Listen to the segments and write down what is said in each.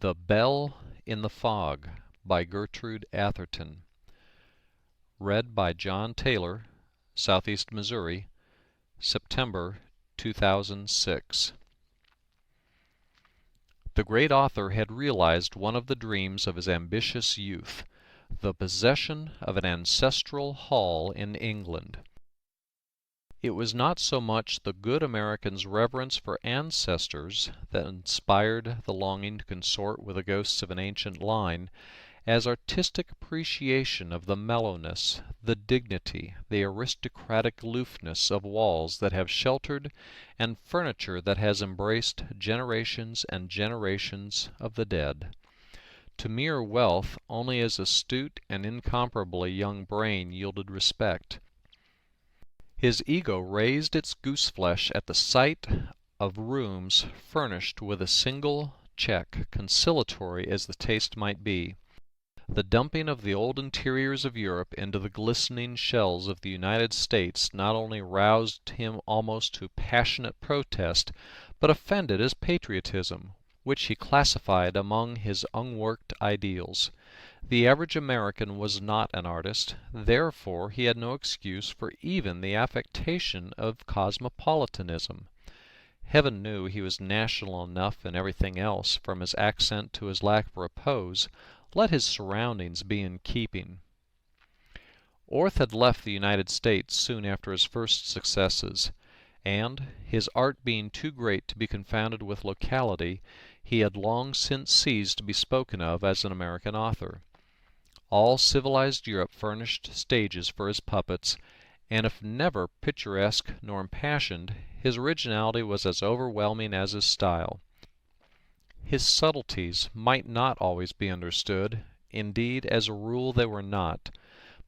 The Bell in the Fog by Gertrude Atherton. Read by John Taylor, Southeast Missouri, September 2006. The great author had realized one of the dreams of his ambitious youth, the possession of an ancestral hall in England. It was not so much the good American's reverence for ancestors that inspired the longing to consort with the ghosts of an ancient line, as artistic appreciation of the mellowness, the dignity, the aristocratic aloofness of walls that have sheltered and furniture that has embraced generations and generations of the dead. To mere wealth only his astute and incomparably young brain yielded respect. His ego raised its goose-flesh at the sight of rooms furnished with a single check, conciliatory as the taste might be. The dumping of the old interiors of Europe into the glistening shells of the United States not only roused him almost to passionate protest, but offended his patriotism, which he classified among his unworked ideals. The average American was not an artist, therefore he had no excuse for even the affectation of cosmopolitanism. Heaven knew he was national enough in everything else, from his accent to his lack of repose. Let his surroundings be in keeping. Orth had left the United States soon after his first successes, and, his art being too great to be confounded with locality, he had long since ceased to be spoken of as an American author. All civilized Europe furnished stages for his puppets, and if never picturesque nor impassioned, his originality was as overwhelming as his style. His subtleties might not always be understood, indeed as a rule they were not,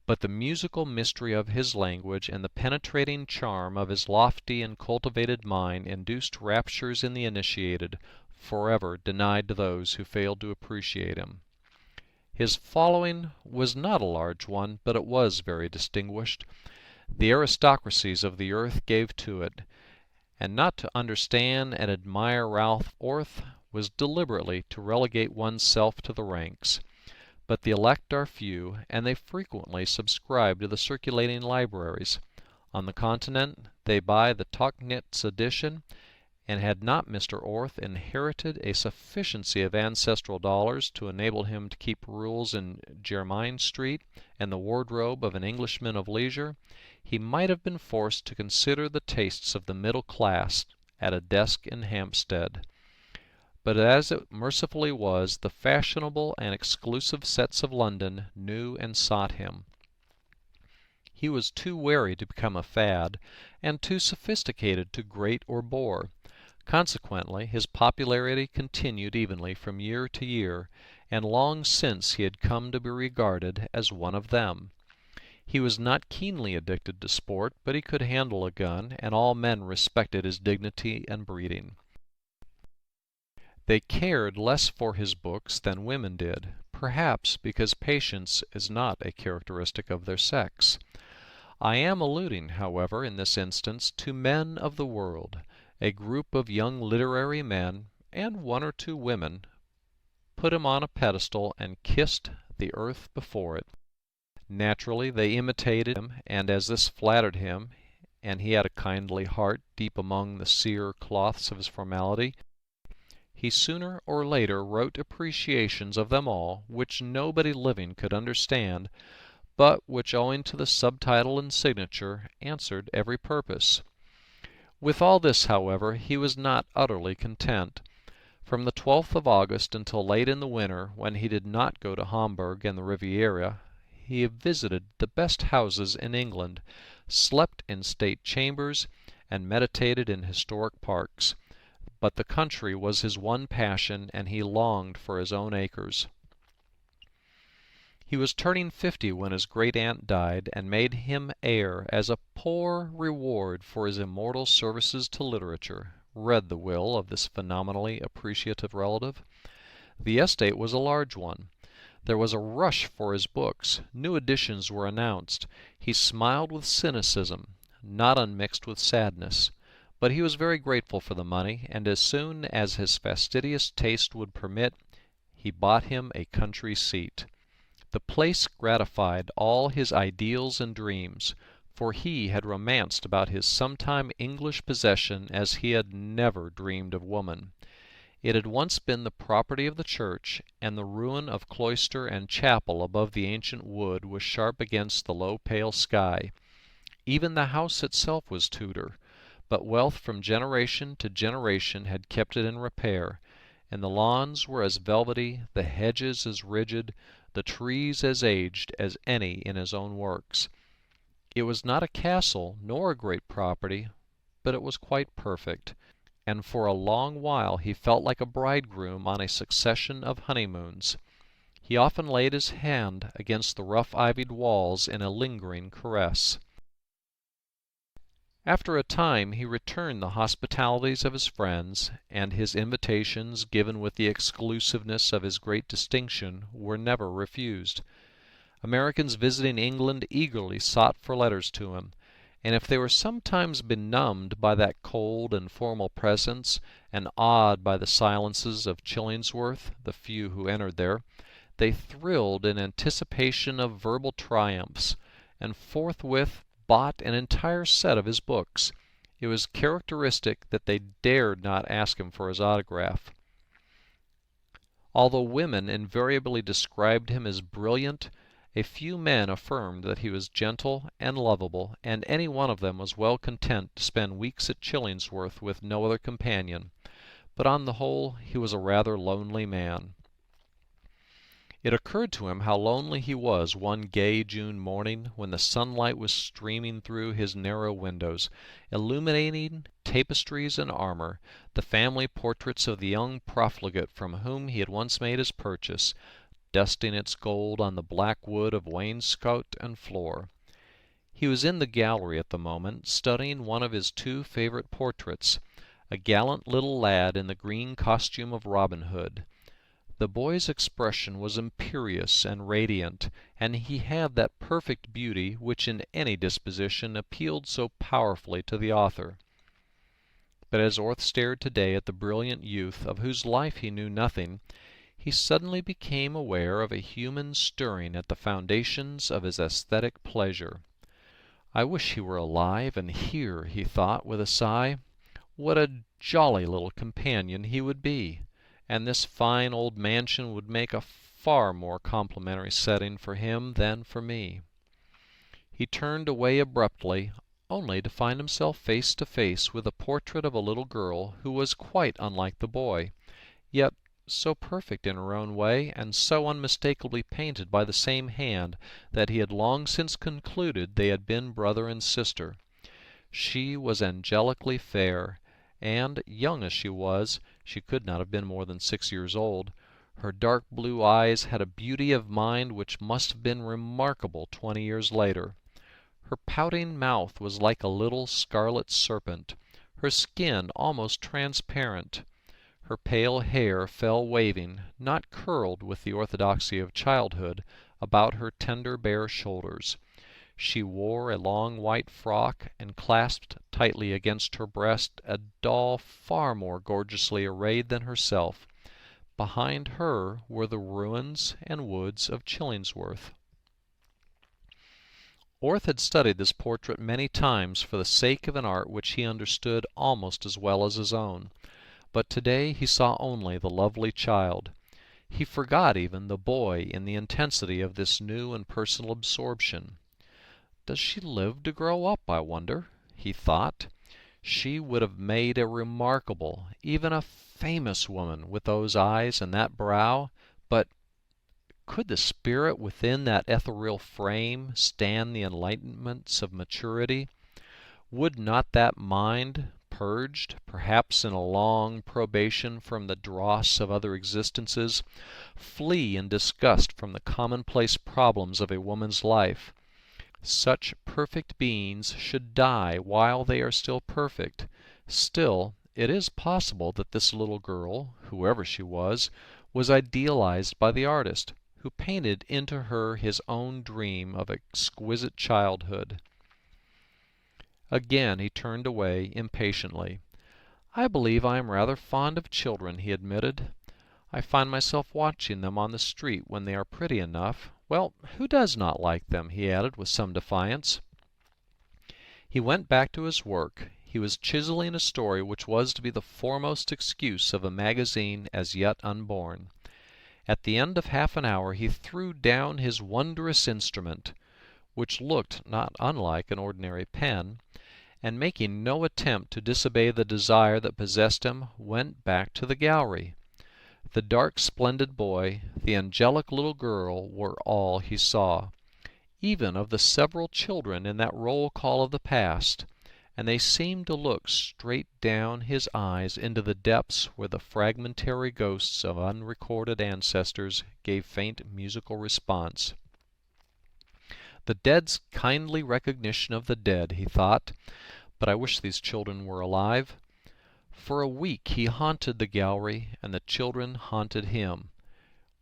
but the musical mystery of his language and the penetrating charm of his lofty and cultivated mind induced raptures in the initiated, forever denied to those who failed to appreciate him. His following was not a large one, but it was very distinguished. The aristocracies of the earth gave to it, and not to understand and admire Ralph Orth was deliberately to relegate oneself to the ranks. But the elect are few, and they frequently subscribe to the circulating libraries. On the Continent they buy the Tauchnitz edition, and had not Mr. Orth inherited a sufficiency of ancestral dollars to enable him to keep rules in Jermyn Street and the wardrobe of an Englishman of leisure, he might have been forced to consider the tastes of the middle class at a desk in Hampstead. But as it mercifully was, the fashionable and exclusive sets of London knew and sought him. He was too wary to become a fad, and too sophisticated to grate or bore. Consequently, his popularity continued evenly from year to year, and long since he had come to be regarded as one of them. He was not keenly addicted to sport, but he could handle a gun, and all men respected his dignity and breeding. They cared less for his books than women did, perhaps because patience is not a characteristic of their sex. I am alluding, however, in this instance, to men of the world. A group of young literary men, and one or two women, put him on a pedestal and kissed the earth before it. Naturally they imitated him, and as this flattered him, and he had a kindly heart deep among the sere cloths of his formality, he sooner or later wrote appreciations of them all which nobody living could understand, but which, owing to the subtitle and signature, answered every purpose. With all this, however, he was not utterly content. From the 12th of August until late in the winter, when he did not go to Hamburg and the Riviera, he visited the best houses in England, slept in state chambers, and meditated in historic parks. But the country was his one passion, and he longed for his own acres. He was turning 50 when his great-aunt died, and made him heir as a poor reward for his immortal services to literature, read the will of this phenomenally appreciative relative. The estate was a large one. There was a rush for his books. New editions were announced. He smiled with cynicism, not unmixed with sadness. But he was very grateful for the money, and as soon as his fastidious taste would permit, he bought him a country seat. The place gratified all his ideals and dreams, for he had romanced about his sometime English possession as he had never dreamed of woman. It had once been the property of the church, and the ruin of cloister and chapel above the ancient wood was sharp against the low pale sky. Even the house itself was Tudor, but wealth from generation to generation had kept it in repair, and the lawns were as velvety, the hedges as rigid, the trees as aged as any in his own works. It was not a castle nor a great property, but it was quite perfect, and for a long while he felt like a bridegroom on a succession of honeymoons. He often laid his hand against the rough ivied walls in a lingering caress. After a time he returned the hospitalities of his friends, and his invitations, given with the exclusiveness of his great distinction, were never refused. Americans visiting England eagerly sought for letters to him, and if they were sometimes benumbed by that cold and formal presence, and awed by the silences of Chillingsworth, the few who entered there, they thrilled in anticipation of verbal triumphs, and forthwith bought an entire set of his books. It was characteristic that they dared not ask him for his autograph. Although women invariably described him as brilliant, a few men affirmed that he was gentle and lovable, and any one of them was well content to spend weeks at Chillingsworth with no other companion. But on the whole he was a rather lonely man. It occurred to him how lonely he was one gay June morning when the sunlight was streaming through his narrow windows, illuminating tapestries and armor, the family portraits of the young profligate from whom he had once made his purchase, dusting its gold on the black wood of wainscot and floor. He was in the gallery at the moment, studying one of his two favorite portraits, a gallant little lad in the green costume of Robin Hood. The boy's expression was imperious and radiant, and he had that perfect beauty which in any disposition appealed so powerfully to the author. But as Orth stared today at the brilliant youth of whose life he knew nothing, he suddenly became aware of a human stirring at the foundations of his aesthetic pleasure. "I wish he were alive and here," he thought with a sigh. "What a jolly little companion he would be! And this fine old mansion would make a far more complimentary setting for him than for me." He turned away abruptly, only to find himself face to face with a portrait of a little girl who was quite unlike the boy, yet so perfect in her own way, and so unmistakably painted by the same hand, that he had long since concluded they had been brother and sister. She was angelically fair, and, young as she could not have been more than 6 years old. Her dark blue eyes had a beauty of mind which must have been remarkable 20 years later. Her pouting mouth was like a little scarlet serpent, her skin almost transparent. Her pale hair fell waving, not curled with the orthodoxy of childhood, about her tender bare shoulders. She wore a long white frock, and clasped tightly against her breast a doll far more gorgeously arrayed than herself. Behind her were the ruins and woods of Chillingsworth. Orth had studied this portrait many times for the sake of an art which he understood almost as well as his own, but today he saw only the lovely child. He forgot even the boy in the intensity of this new and personal absorption. "Does she live to grow up, I wonder?" he thought. "She would have made a remarkable, even a famous woman, with those eyes and that brow, but could the spirit within that ethereal frame stand the enlightenments of maturity? Would not that mind, purged, perhaps in a long probation from the dross of other existences, flee in disgust from the commonplace problems of a woman's life? Such perfect beings should die while they are still perfect. Still, it is possible that this little girl, whoever she was idealized by the artist, who painted into her his own dream of exquisite childhood." Again he turned away impatiently. "I believe I am rather fond of children," he admitted. I find myself watching them on the street when they are pretty enough. Well, who does not like them?" he added with some defiance. He went back to his work. He was chiseling a story which was to be the foremost excuse of a magazine as yet unborn. At the end of half an hour he threw down his wondrous instrument, which looked not unlike an ordinary pen, and making no attempt to disobey the desire that possessed him, went back to the gallery. The dark, splendid boy, the angelic little girl were all he saw, even of the several children in that roll call of the past, and they seemed to look straight down his eyes into the depths where the fragmentary ghosts of unrecorded ancestors gave faint musical response. The dead's kindly recognition of the dead, he thought, but I wish these children were alive. For a week he haunted the gallery, and the children haunted him.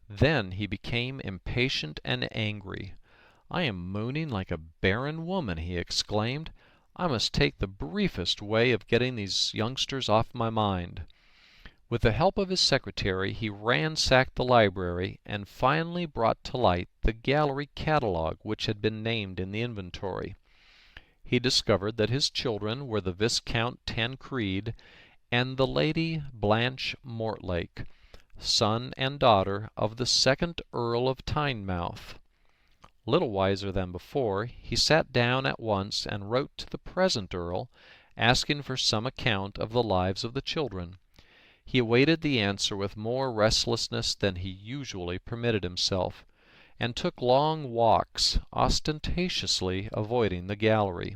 Then he became impatient and angry. "I am mooning like a barren woman," he exclaimed. "I must take the briefest way of getting these youngsters off my mind." With the help of his secretary he ransacked the library, and finally brought to light the gallery catalogue which had been named in the inventory. He discovered that his children were the Viscount Tancred and the Lady Blanche Mortlake, son and daughter of the second Earl of Teignmouth. Little wiser than before, he sat down at once and wrote to the present Earl, asking for some account of the lives of the children. He awaited the answer with more restlessness than he usually permitted himself, and took long walks, ostentatiously avoiding the gallery.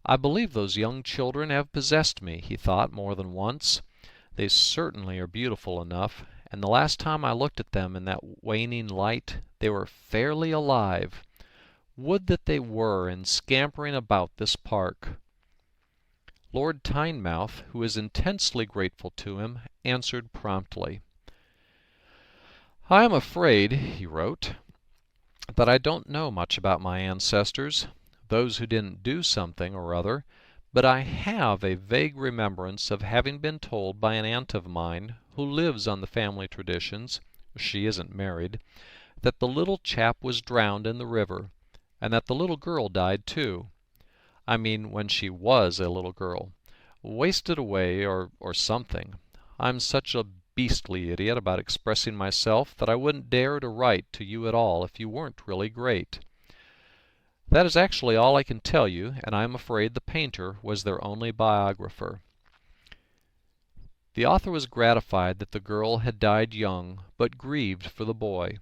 "I believe those young children have possessed me," he thought more than once. "They certainly are beautiful enough, and the last time I looked at them in that waning light they were fairly alive. Would that they were, and scampering about this park." Lord Teignmouth, who was intensely grateful to him, answered promptly. "I am afraid," he wrote, "that I don't know much about my ancestors, those who didn't do something or other, but I have a vague remembrance of having been told by an aunt of mine, who lives on the family traditions (she isn't married), that the little chap was drowned in the river, and that the little girl died too. I mean when she was a little girl. Wasted away, or something. I'm such a beastly idiot about expressing myself that I wouldn't dare to write to you at all if you weren't really great. That is actually all I can tell you, and I am afraid the painter was their only biographer." The author was gratified that the girl had died young, but grieved for the boy.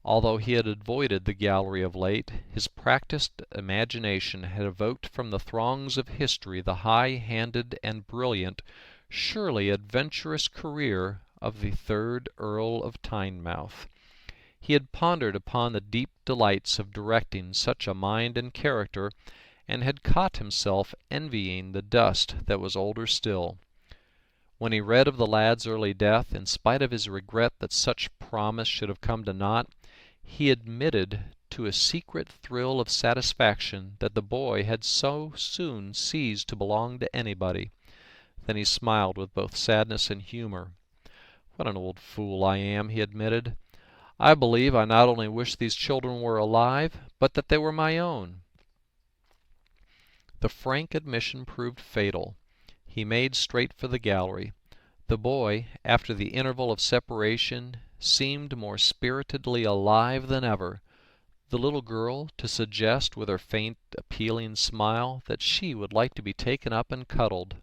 Although he had avoided the gallery of late, his practised imagination had evoked from the throngs of history the high-handed and brilliant, surely adventurous career of the third Earl of Teignmouth. He had pondered upon the deep delights of directing such a mind and character, and had caught himself envying the dust that was older still. When he read of the lad's early death, in spite of his regret that such promise should have come to naught, he admitted to a secret thrill of satisfaction that the boy had so soon ceased to belong to anybody. Then he smiled with both sadness and humor. "What an old fool I am," he admitted. "I believe I not only wish these children were alive, but that they were my own." The frank admission proved fatal. He made straight for the gallery. The boy, after the interval of separation, seemed more spiritedly alive than ever. The little girl to suggest with her faint, appealing smile that she would like to be taken up and cuddled.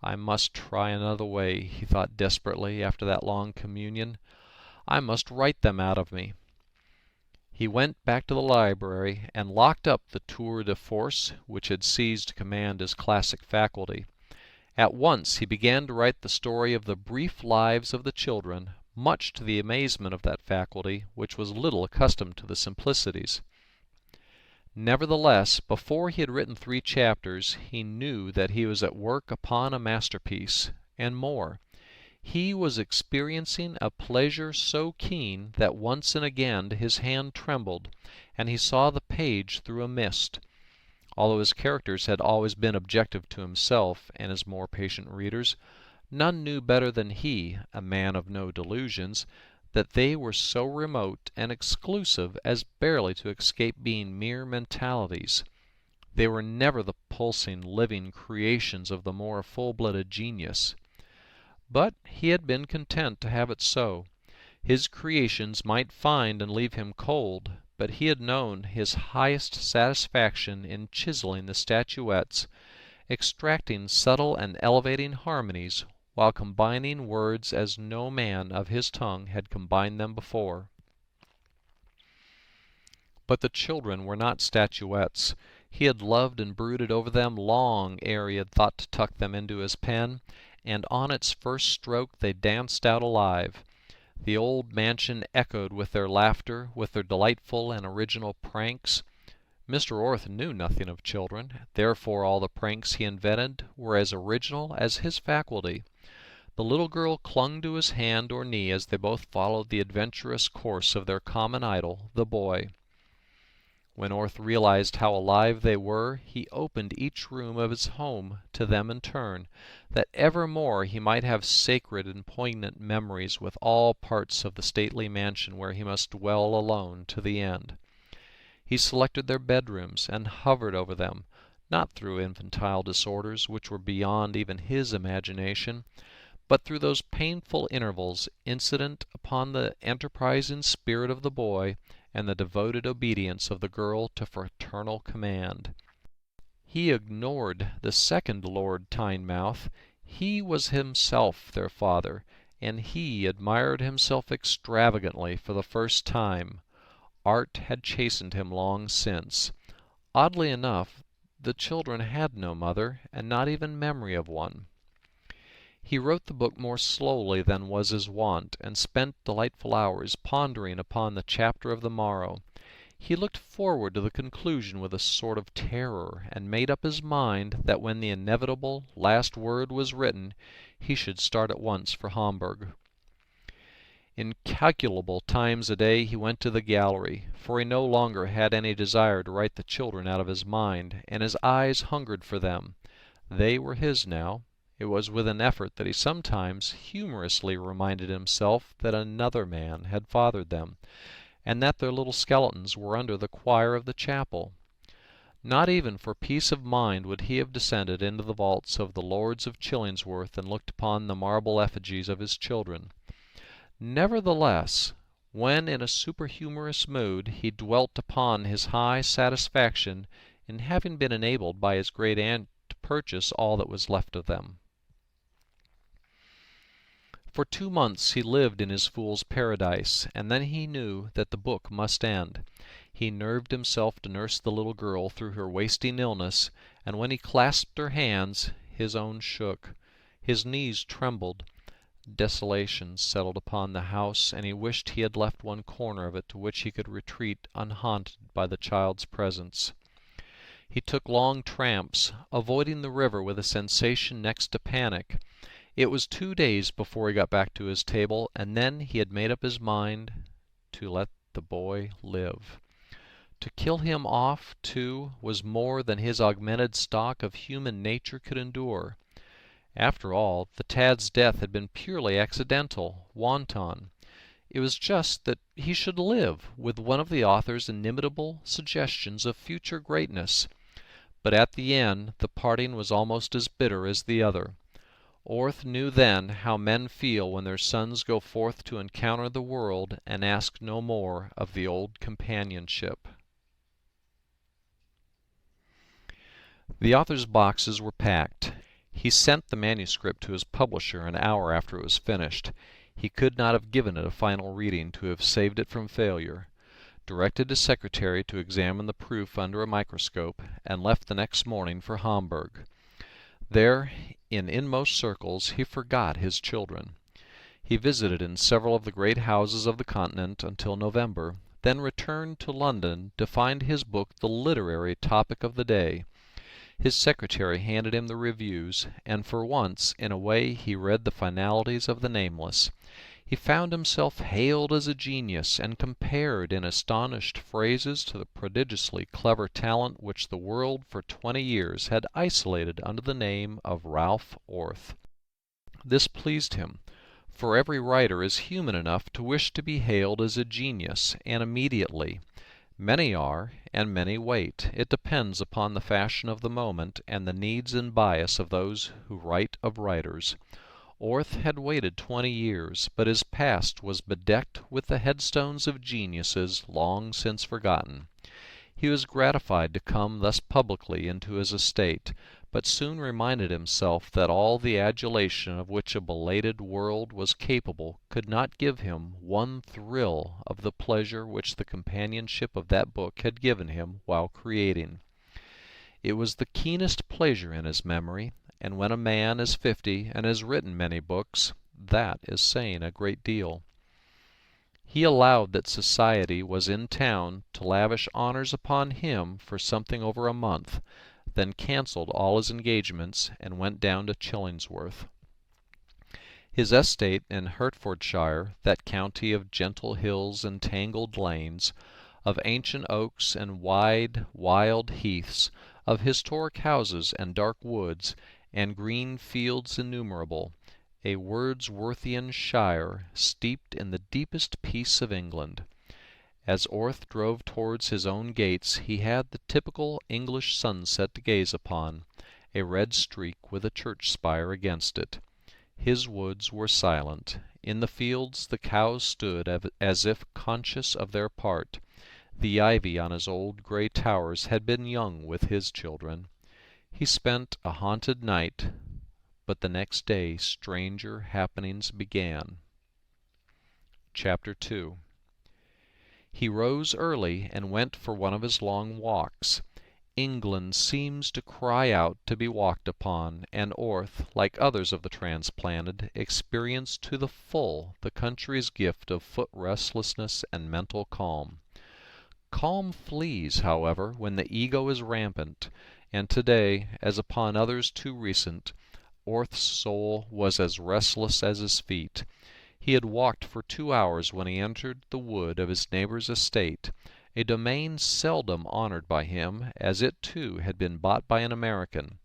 "I must try another way," he thought desperately after that long communion. "I must write them out of me." He went back to the library and locked up the tour de force which had seized command as classic faculty. At once he began to write the story of the brief lives of the children, much to the amazement of that faculty, which was little accustomed to the simplicities. Nevertheless, before he had written 3 chapters, he knew that he was at work upon a masterpiece, and more. He was experiencing a pleasure so keen that once and again his hand trembled, and he saw the page through a mist. Although his characters had always been objective to himself and his more patient readers, None knew better than he, a man of no delusions, that they were so remote and exclusive as barely to escape being mere mentalities. They were never the pulsing, living creations of the more full-blooded genius. But he had been content to have it so. His creations might find and leave him cold, but he had known his highest satisfaction in chiseling the statuettes, extracting subtle and elevating harmonies, while combining words as no man of his tongue had combined them before. But the children were not statuettes. He had loved and brooded over them long ere he had thought to tuck them into his pen, and on its first stroke they danced out alive. The old mansion echoed with their laughter, with their delightful and original pranks. Mr. Orth knew nothing of children, therefore all the pranks he invented were as original as his faculty. The little girl clung to his hand or knee as they both followed the adventurous course of their common idol, the boy. When Orth realized how alive they were, he opened each room of his home to them in turn, that evermore he might have sacred and poignant memories with all parts of the stately mansion where he must dwell alone to the end. He selected their bedrooms, and hovered over them, not through infantile disorders which were beyond even his imagination, but through those painful intervals incident upon the enterprising spirit of the boy and the devoted obedience of the girl to fraternal command. He ignored the second Lord Teignmouth. He was himself their father, and he admired himself extravagantly for the first time. Art had chastened him long since. Oddly enough, the children had no mother, and not even memory of one. He wrote the book more slowly than was his wont, and spent delightful hours pondering upon the chapter of the morrow. He looked forward to the conclusion with a sort of terror, and made up his mind that when the inevitable last word was written, he should start at once for Hamburg. Incalculable times a day he went to the gallery, for he no longer had any desire to write the children out of his mind, and his eyes hungered for them. They were his now. It was with an effort that he sometimes humorously reminded himself that another man had fathered them, and that their little skeletons were under the choir of the chapel. Not even for peace of mind would he have descended into the vaults of the lords of Chillingsworth and looked upon the marble effigies of his children. Nevertheless, when in a superhumorous mood, he dwelt upon his high satisfaction in having been enabled by his great aunt to purchase all that was left of them. For 2 months he lived in his fool's paradise, and then he knew that the book must end. He nerved himself to nurse the little girl through her wasting illness, and when he clasped her hands, his own shook. His knees trembled. Desolation settled upon the house, and he wished he had left one corner of it to which he could retreat unhaunted by the child's presence. He took long tramps, avoiding the river with a sensation next to panic. It was 2 days before he got back to his table, and then he had made up his mind to let the boy live. To kill him off, too, was more than his augmented stock of human nature could endure. After all, the tad's death had been purely accidental, wanton. It was just that he should live, with one of the author's inimitable suggestions of future greatness. But at the end the parting was almost as bitter as the other. Orth knew then how men feel when their sons go forth to encounter the world and ask no more of the old companionship. The author's boxes were packed. He sent the manuscript to his publisher an hour after it was finished. He could not have given it a final reading to have saved it from failure, directed his secretary to examine the proof under a microscope, and left the next morning for Hamburg. There, in inmost circles, he forgot his children. He visited in several of the great houses of the Continent until November, then returned to London to find his book the literary topic of the day. His secretary handed him the reviews, and for once, in a way, he read the finalities of the nameless. He found himself hailed as a genius, and compared in astonished phrases to the prodigiously clever talent which the world for 20 years had isolated under the name of Ralph Orth. This pleased him, for every writer is human enough to wish to be hailed as a genius, and immediately. Many are, and many wait. It depends upon the fashion of the moment, and the needs and bias of those who write of writers. Orth had waited 20 years, but his past was bedecked with the headstones of geniuses long since forgotten. He was gratified to come thus publicly into his estate, but soon reminded himself that all the adulation of which a belated world was capable could not give him one thrill of the pleasure which the companionship of that book had given him while creating. It was the keenest pleasure in his memory, and when a man is 50 and has written many books, that is saying a great deal. He allowed that society was in town to lavish honors upon him for something over a month, then cancelled all his engagements and went down to Chillingsworth. His estate in Hertfordshire, that county of gentle hills and tangled lanes, of ancient oaks and wide, wild heaths, of historic houses and dark woods, and green fields innumerable, a Wordsworthian shire steeped in the deepest peace of England. As Orth drove towards his own gates he had the typical English sunset to gaze upon, a red streak with a church spire against it. His woods were silent. In the fields the cows stood as if conscious of their part. The ivy on his old grey towers had been young with his children. He spent a haunted night, but the next day stranger happenings began. Chapter 2. He rose early and went for one of his long walks. England seems to cry out to be walked upon, and Orth, like others of the transplanted, experienced to the full the country's gift of foot restlessness and mental calm. Calm flees, however, when the ego is rampant, and today, as upon others too recent, Orth's soul was as restless as his feet. He had walked for 2 hours when he entered the wood of his neighbor's estate, a domain seldom honored by him, as it too had been bought by an American,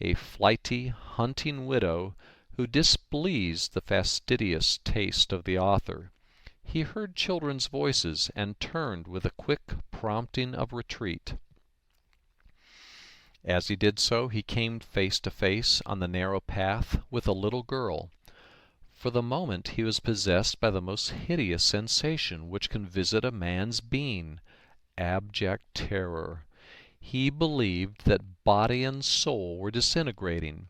a flighty, hunting widow who displeased the fastidious taste of the author. He heard children's voices and turned with a quick prompting of retreat. As he did so he came face to face on the narrow path with a little girl. For the moment he was possessed by the most hideous sensation which can visit a man's being, abject terror. He believed that body and soul were disintegrating.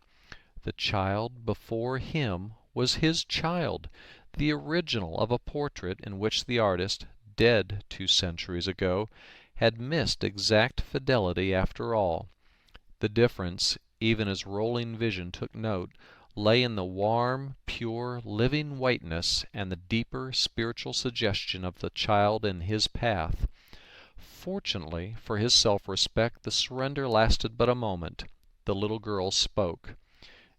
The child before him was his child, the original of a portrait in which the artist, dead 2 centuries ago, had missed exact fidelity after all. The difference, even as rolling vision took note, lay in the warm, pure, living whiteness and the deeper spiritual suggestion of the child in his path. Fortunately for his self-respect, the surrender lasted but a moment. The little girl spoke.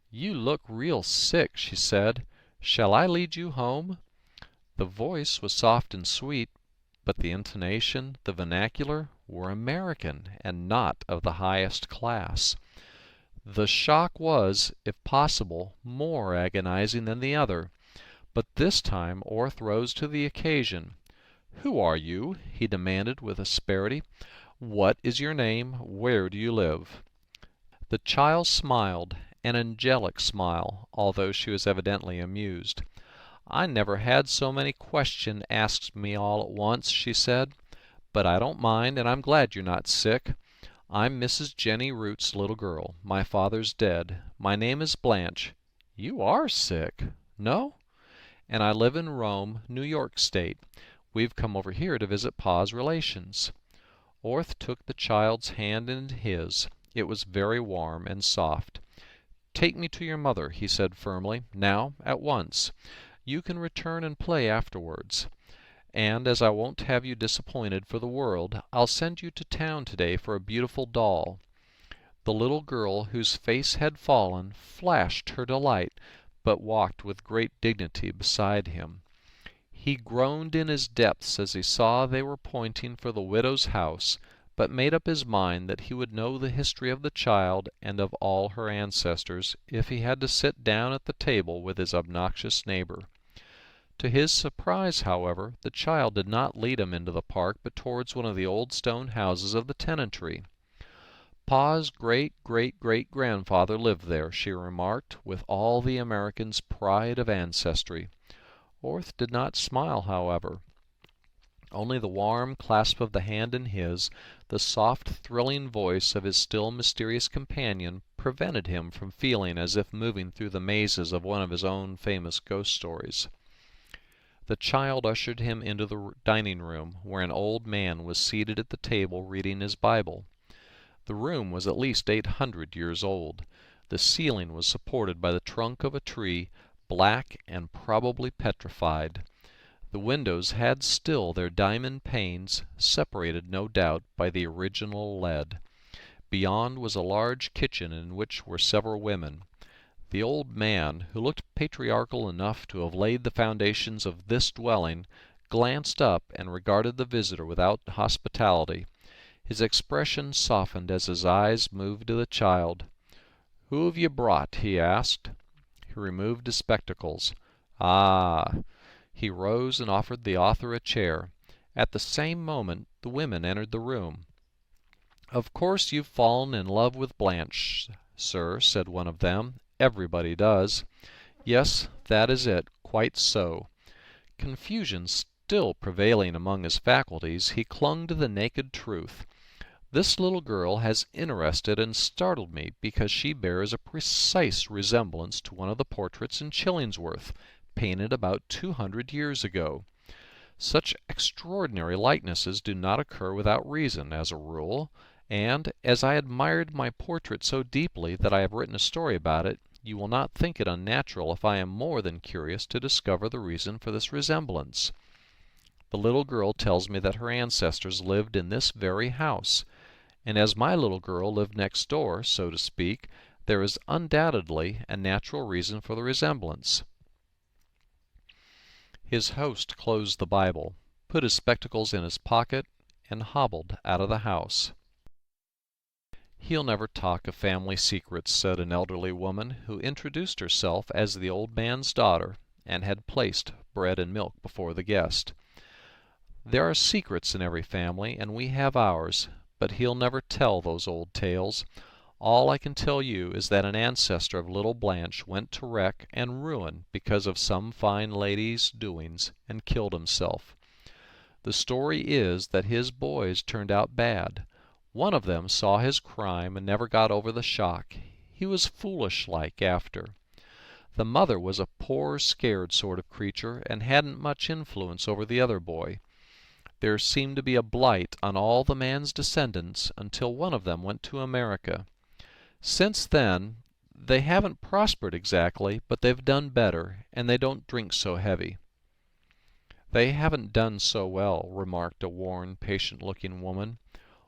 "You look real sick," she said. "Shall I lead you home?" The voice was soft and sweet, but the intonation, the vernacular, were American and not of the highest class. The shock was, if possible, more agonizing than the other, but this time Orth rose to the occasion. "Who are you?" he demanded with asperity. "What is your name? Where do you live?" The child smiled, an angelic smile, although she was evidently amused. "I never had so many questions asked me all at once," she said. "But I don't mind, and I'm glad you're not sick. I'm Mrs. Jenny Root's little girl. My father's dead. My name is Blanche." "You are sick?" "No? And I live in Rome, New York State. We've come over here to visit Pa's relations." Orth took the child's hand in his. It was very warm and soft. "Take me to your mother," he said firmly. "Now, at once. You can return and play afterwards. And as I won't have you disappointed for the world, I'll send you to town today for a beautiful doll." The little girl, whose face had fallen, flashed her delight, but walked with great dignity beside him. He groaned in his depths as he saw they were pointing for the widow's house, but made up his mind that he would know the history of the child and of all her ancestors if he had to sit down at the table with his obnoxious neighbor. To his surprise, however, the child did not lead him into the park, but towards one of the old stone houses of the tenantry. "Pa's great-great-great-grandfather lived there," she remarked, with all the American's pride of ancestry. Orth did not smile, however. Only the warm clasp of the hand in his, the soft, thrilling voice of his still mysterious companion, prevented him from feeling as if moving through the mazes of one of his own famous ghost stories. The child ushered him into the dining room, where an old man was seated at the table reading his Bible. The room was at least 800 years old. The ceiling was supported by the trunk of a tree, black and probably petrified. The windows had still their diamond panes, separated, no doubt, by the original lead. Beyond was a large kitchen in which were several women. The old man, who looked patriarchal enough to have laid the foundations of this dwelling, glanced up and regarded the visitor without hospitality. His expression softened as his eyes moved to the child. "Who have you brought?" he asked. He removed his spectacles. "Ah!" He rose and offered the author a chair. At the same moment the women entered the room. "Of course you've fallen in love with Blanche, sir," said one of them. "Everybody does." "Yes, that is it. Quite so." Confusion still prevailing among his faculties, he clung to the naked truth. "This little girl has interested and startled me because she bears a precise resemblance to one of the portraits in Chillingsworth, painted about 200 years ago. Such extraordinary likenesses do not occur without reason, as a rule, and, as I admired my portrait so deeply that I have written a story about it, you will not think it unnatural if I am more than curious to discover the reason for this resemblance. The little girl tells me that her ancestors lived in this very house, and as my little girl lived next door, so to speak, there is undoubtedly a natural reason for the resemblance." His host closed the Bible, put his spectacles in his pocket, and hobbled out of the house. "He'll never talk of family secrets," said an elderly woman, who introduced herself as the old man's daughter, and had placed bread and milk before the guest. "There are secrets in every family, and we have ours, but he'll never tell those old tales. All I can tell you is that an ancestor of little Blanche went to wreck and ruin because of some fine lady's doings, and killed himself. The story is that his boys turned out bad. One of them saw his crime and never got over the shock. He was foolish-like after. The mother was a poor, scared sort of creature, and hadn't much influence over the other boy. There seemed to be a blight on all the man's descendants until one of them went to America. Since then they haven't prospered exactly, but they've done better, and they don't drink so heavy." "They haven't done so well," remarked a worn, patient-looking woman.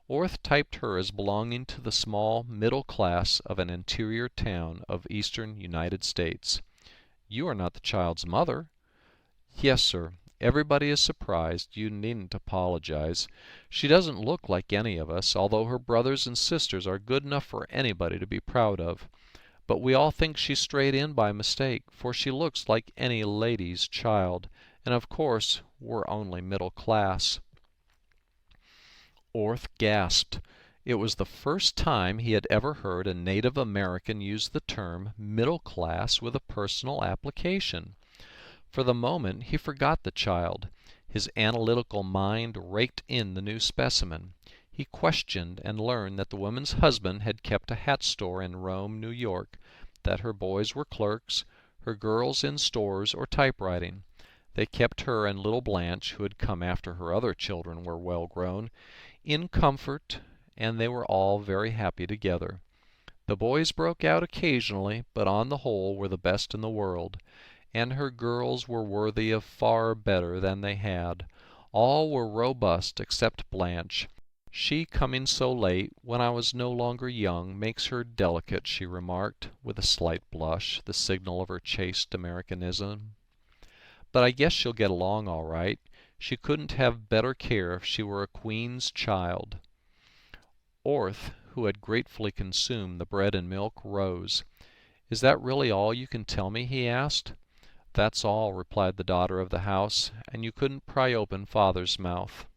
Orth typed her as belonging to the small middle class of an interior town of eastern United States. "You are not the child's mother?" "Yes, sir. Everybody is surprised. You needn't apologize. She doesn't look like any of us, although her brothers and sisters are good enough for anybody to be proud of. But we all think she strayed in by mistake, for she looks like any lady's child, and of course we're only middle class." Orth gasped. It was the first time he had ever heard a native American use the term middle class with a personal application. For the moment he forgot the child. His analytical mind raked in the new specimen. He questioned and learned that the woman's husband had kept a hat store in Rome, New York, that her boys were clerks, her girls in stores or typewriting. They kept her and little Blanche, who had come after her other children were well grown, in comfort, and they were all very happy together. The boys broke out occasionally, but on the whole were the best in the world, and her girls were worthy of far better than they had. All were robust except Blanche. "She coming so late, when I was no longer young, makes her delicate," she remarked, with a slight blush, the signal of her chaste Americanism. "But I guess she'll get along all right. She couldn't have better care if she were a queen's child." Orth, who had gratefully consumed the bread and milk, rose. "Is that really all you can tell me?" he asked. "That's all," replied the daughter of the house, "and you couldn't pry open Father's mouth."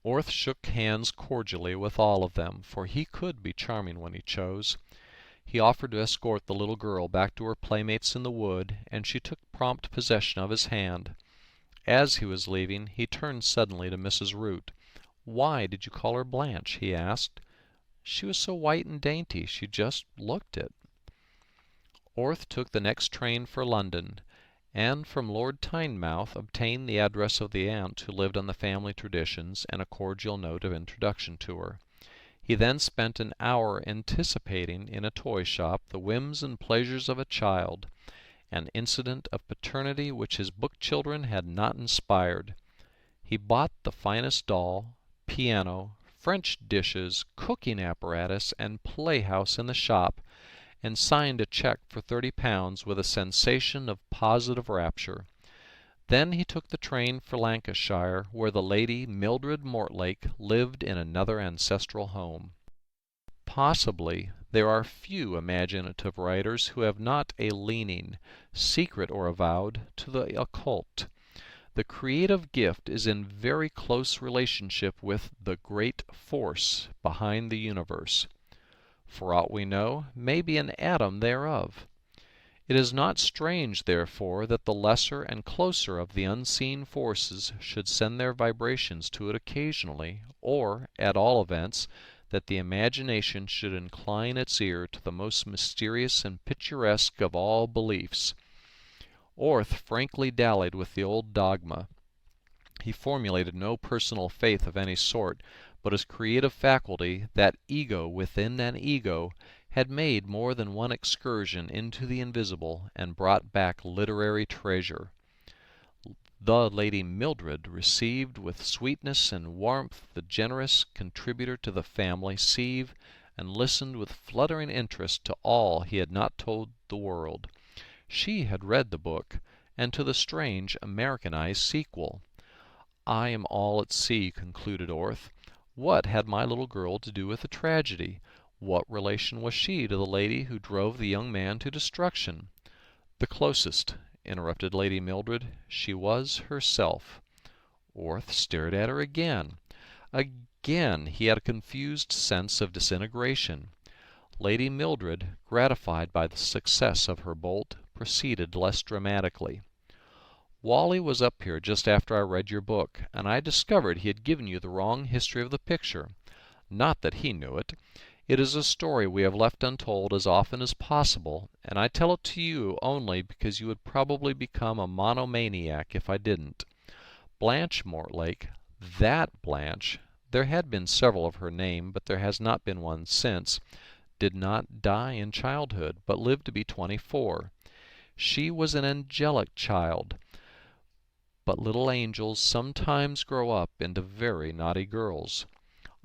Orth shook hands cordially with all of them, for he could be charming when he chose. He offered to escort the little girl back to her playmates in the wood, and she took prompt possession of his hand. As he was leaving, he turned suddenly to Mrs. Root. "Why did you call her Blanche?" he asked. "She was so white and dainty, she just looked it." Orth took the next train for London, and from Lord Teignmouth obtained the address of the aunt who lived on the family traditions and a cordial note of introduction to her. He then spent an hour anticipating in a toy shop the whims and pleasures of a child, an incident of paternity which his book children had not inspired. He bought the finest doll, piano, French dishes, cooking apparatus, and playhouse in the shop, and signed a cheque for £30 with a sensation of positive rapture. Then he took the train for Lancashire, where the Lady Mildred Mortlake lived in another ancestral home. Possibly there are few imaginative writers who have not a leaning, secret or avowed, to the occult. The creative gift is in very close relationship with the Great Force behind the universe. For aught we know, may be an atom thereof. It is not strange, therefore, that the lesser and closer of the unseen forces should send their vibrations to it occasionally, or, at all events, that the imagination should incline its ear to the most mysterious and picturesque of all beliefs. Orth frankly dallied with the old dogma. He formulated no personal faith of any sort, but his creative faculty, that ego within an ego, had made more than one excursion into the invisible and brought back literary treasure. The Lady Mildred received with sweetness and warmth the generous contributor to the family sieve, and listened with fluttering interest to all he had not told the world. She had read the book, and to the strange Americanized sequel. "I am all at sea," concluded Orth. "What had my little girl to do with the tragedy? What relation was she to the lady who drove the young man to destruction?" "The closest," interrupted Lady Mildred. "She was herself." Orth stared at her again. Again he had a confused sense of disintegration. Lady Mildred, gratified by the success of her bolt, proceeded less dramatically. "Wally was up here just after I read your book, and I discovered he had given you the wrong history of the picture. Not that he knew it. It is a story we have left untold as often as possible, and I tell it to you only because you would probably become a monomaniac if I didn't. Blanche Mortlake, that Blanche, there had been several of her name, but there has not been one since, did not die in childhood, but lived to be 24. She was an angelic child, but little angels sometimes grow up into very naughty girls.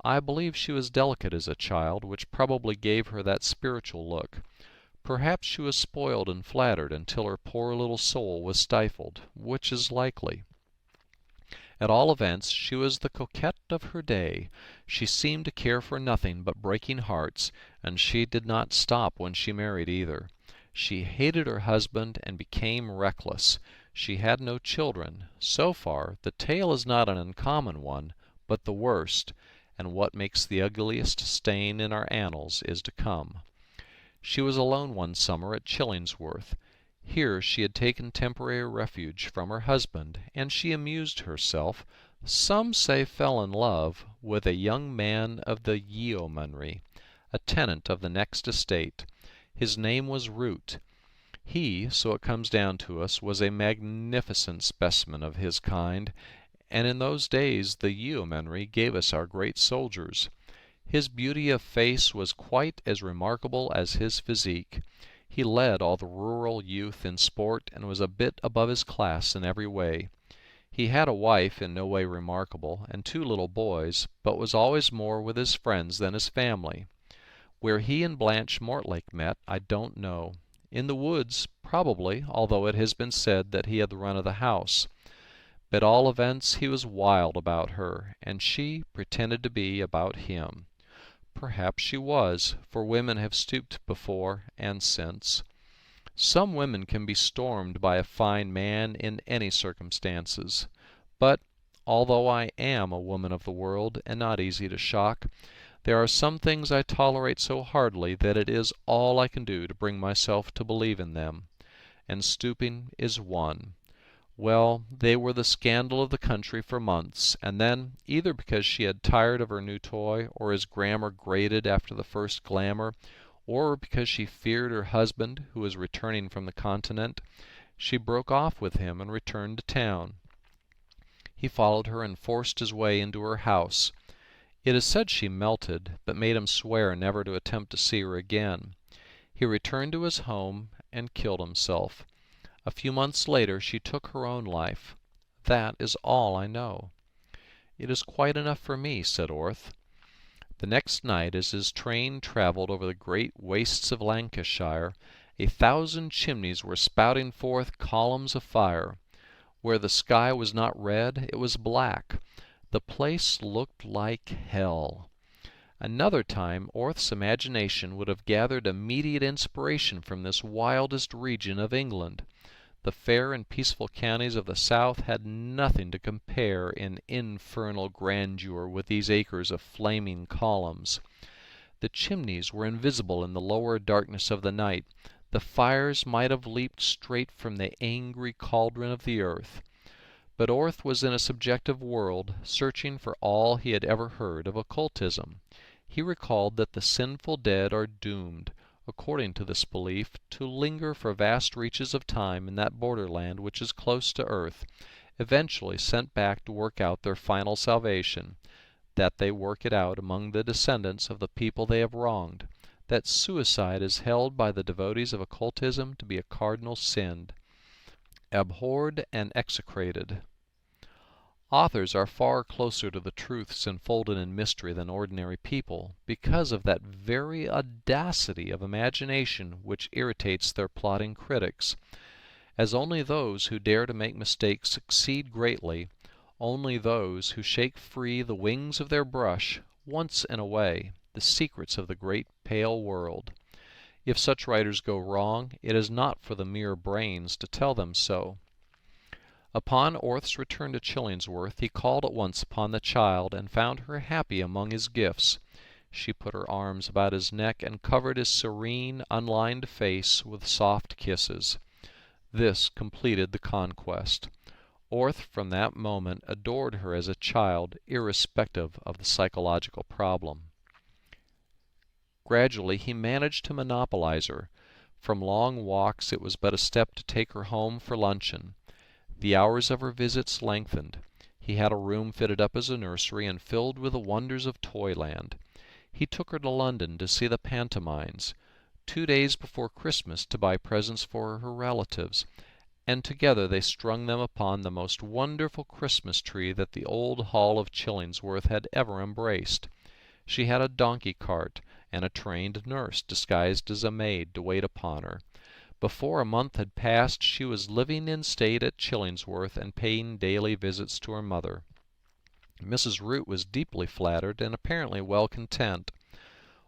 I believe she was delicate as a child, which probably gave her that spiritual look. Perhaps she was spoiled and flattered until her poor little soul was stifled, which is likely. At all events, she was the coquette of her day. She seemed to care for nothing but breaking hearts, and she did not stop when she married either. She hated her husband and became reckless. She had no children. So far, the tale is not an uncommon one, but the worst, and what makes the ugliest stain in our annals is to come. She was alone one summer at Chillingsworth. Here she had taken temporary refuge from her husband, and she amused herself, some say fell in love, with a young man of the yeomanry, a tenant of the next estate. His name was Root. He, so it comes down to us, was a magnificent specimen of his kind, and in those days the yeomanry gave us our great soldiers. His beauty of face was quite as remarkable as his physique. He led all the rural youth in sport, and was a bit above his class in every way. He had a wife in no way remarkable, and 2 little boys, but was always more with his friends than his family. Where he and Blanche Mortlake met, I don't know. In the woods, probably, although it has been said that he had the run of the house. At all events he was wild about her, and she pretended to be about him. Perhaps she was, for women have stooped before and since. Some women can be stormed by a fine man in any circumstances. But, although I am a woman of the world, and not easy to shock, there are some things I tolerate so hardly that it is all I can do to bring myself to believe in them. And stooping is one. Well, they were the scandal of the country for months, and then, either because she had tired of her new toy, or his grammar grated after the first glamour, or because she feared her husband, who was returning from the Continent, she broke off with him and returned to town. He followed her and forced his way into her house. It is said she melted, but made him swear never to attempt to see her again. He returned to his home and killed himself. A few months later she took her own life. That is all I know." "It is quite enough for me," said Orth. The next night, as his train travelled over the great wastes of Lancashire, 1,000 chimneys were spouting forth columns of fire. Where the sky was not red, it was black. The place looked like hell. Another time Orth's imagination would have gathered immediate inspiration from this wildest region of England. The fair and peaceful counties of the south had nothing to compare in infernal grandeur with these acres of flaming columns. The chimneys were invisible in the lower darkness of the night. The fires might have leaped straight from the angry cauldron of the earth. But Orth was in a subjective world, searching for all he had ever heard of occultism. He recalled that the sinful dead are doomed, according to this belief, to linger for vast reaches of time in that borderland which is close to earth, eventually sent back to work out their final salvation, that they work it out among the descendants of the people they have wronged, that suicide is held by the devotees of occultism to be a cardinal sin, abhorred and execrated. Authors are far closer to the truths enfolded in mystery than ordinary people, because of that very audacity of imagination which irritates their plotting critics. As only those who dare to make mistakes succeed greatly, only those who shake free the wings of their brush, once in a way, the secrets of the great pale world. If such writers go wrong, it is not for the mere brains to tell them so. Upon Orth's return to Chillingsworth, he called at once upon the child, and found her happy among his gifts. She put her arms about his neck, and covered his serene, unlined face with soft kisses. This completed the conquest. Orth from that moment adored her as a child, irrespective of the psychological problem. Gradually he managed to monopolize her. From long walks it was but a step to take her home for luncheon. The hours of her visits lengthened. He had a room fitted up as a nursery and filled with the wonders of Toyland. He took her to London to see the pantomimes, 2 days before Christmas to buy presents for her relatives, and together they strung them upon the most wonderful Christmas tree that the old hall of Chillingsworth had ever embraced. She had a donkey cart, and a trained nurse disguised as a maid to wait upon her. Before a month had passed she was living in state at Chillingsworth and paying daily visits to her mother. Mrs. Root was deeply flattered and apparently well content.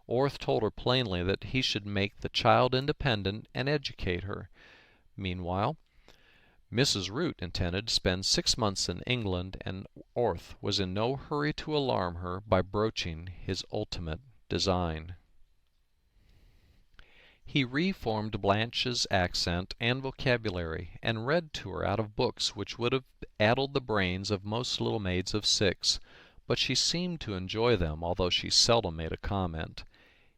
Orth told her plainly that he should make the child independent and educate her. Meanwhile, Mrs. Root intended to spend 6 months in England, and Orth was in no hurry to alarm her by broaching his ultimate design. He reformed Blanche's accent and vocabulary, and read to her out of books which would have addled the brains of most little maids of 6, but she seemed to enjoy them, although she seldom made a comment.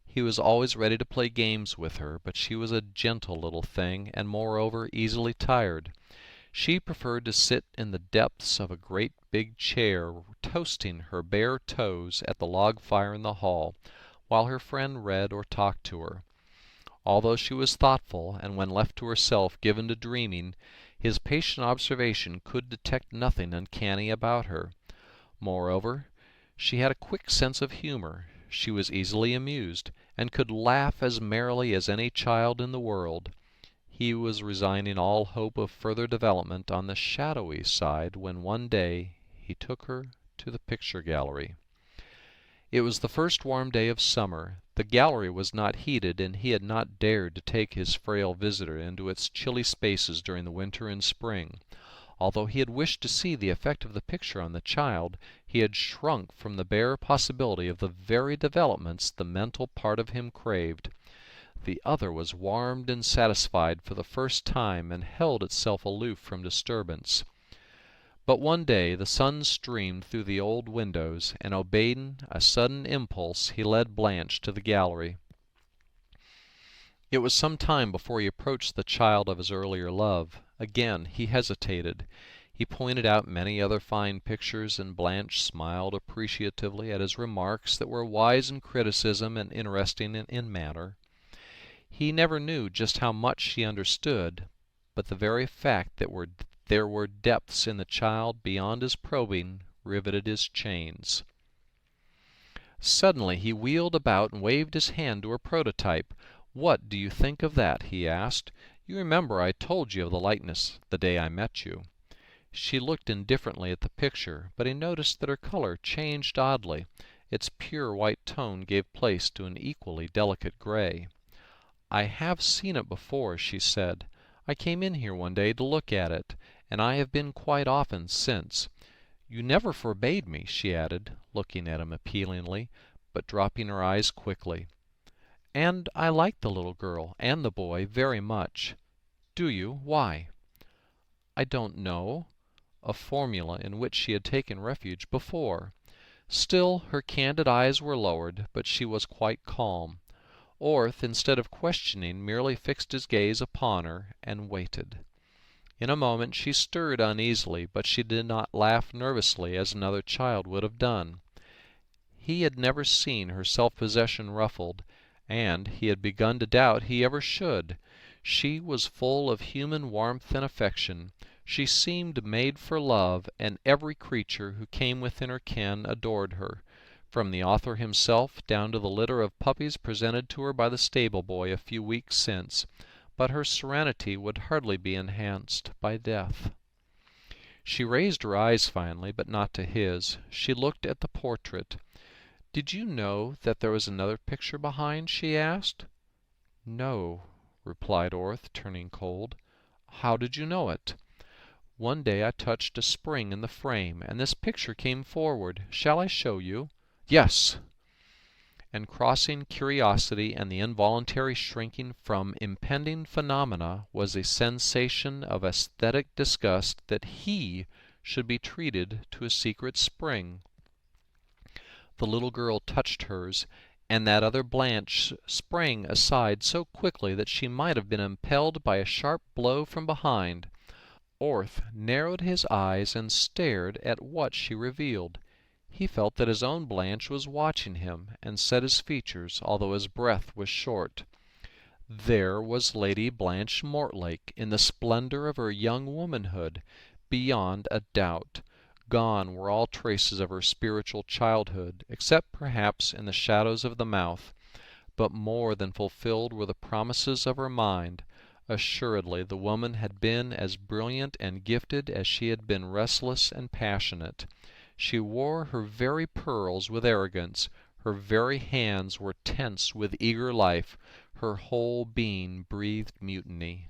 He was always ready to play games with her, but she was a gentle little thing, and moreover easily tired. She preferred to sit in the depths of a great big chair, toasting her bare toes at the log fire in the hall, while her friend read or talked to her. Although she was thoughtful, and when left to herself given to dreaming, his patient observation could detect nothing uncanny about her. Moreover, she had a quick sense of humor. She was easily amused, and could laugh as merrily as any child in the world. he was resigning all hope of further development on the shadowy side when one day he took her to the picture gallery. It was the first warm day of summer. The gallery was not heated, and he had not dared to take his frail visitor into its chilly spaces during the winter and spring. Although he had wished to see the effect of the picture on the child, he had shrunk from the bare possibility of the very developments the mental part of him craved. The other was warmed and satisfied for the first time, and held itself aloof from disturbance. But one day the sun streamed through the old windows, and obeying a sudden impulse he led Blanche to the gallery. It was some time before he approached the child of his earlier love. Again he hesitated. He pointed out many other fine pictures, and Blanche smiled appreciatively at his remarks that were wise in criticism and interesting in manner. He never knew just how much she understood, but the very fact that there were depths in the child beyond his probing riveted his chains. Suddenly he wheeled about and waved his hand to her prototype. "What do you think of that?" he asked. "You remember I told you of the likeness the day I met you." She looked indifferently at the picture, but he noticed that her color changed oddly. Its pure white tone gave place to an equally delicate gray. "I have seen it before," she said. "I came in here one day to look at it, and I have been quite often since. You never forbade me," she added, looking at him appealingly, but dropping her eyes quickly. "And I like the little girl and the boy very much." "Do you? Why?" "I don't know," a formula in which she had taken refuge before. Still her candid eyes were lowered, but she was quite calm. Orth, instead of questioning, merely fixed his gaze upon her and waited. In a moment she stirred uneasily, but she did not laugh nervously as another child would have done. He had never seen her self-possession ruffled, and he had begun to doubt he ever should. She was full of human warmth and affection. She seemed made for love, and every creature who came within her ken adored her, from the author himself down to the litter of puppies presented to her by the stable-boy a few weeks since. But her serenity would hardly be enhanced by death. She raised her eyes finally, but not to his. She looked at the portrait. "Did you know that there was another picture behind?" she asked. "No," replied Orth, turning cold. "How did you know it?" "One day I touched a spring in the frame, and this picture came forward. Shall I show you?" "Yes!" And crossing curiosity and the involuntary shrinking from impending phenomena was a sensation of aesthetic disgust that he should be treated to a secret spring. The little girl touched hers, and that other Blanche sprang aside so quickly that she might have been impelled by a sharp blow from behind. Orth narrowed his eyes and stared at what she revealed. He felt that his own Blanche was watching him, and set his features, although his breath was short. There was Lady Blanche Mortlake, in the splendor of her young womanhood, beyond a doubt. Gone were all traces of her spiritual childhood, except perhaps in the shadows of the mouth, but more than fulfilled were the promises of her mind. Assuredly the woman had been as brilliant and gifted as she had been restless and passionate. She wore her very pearls with arrogance. Her very hands were tense with eager life. Her whole being breathed mutiny.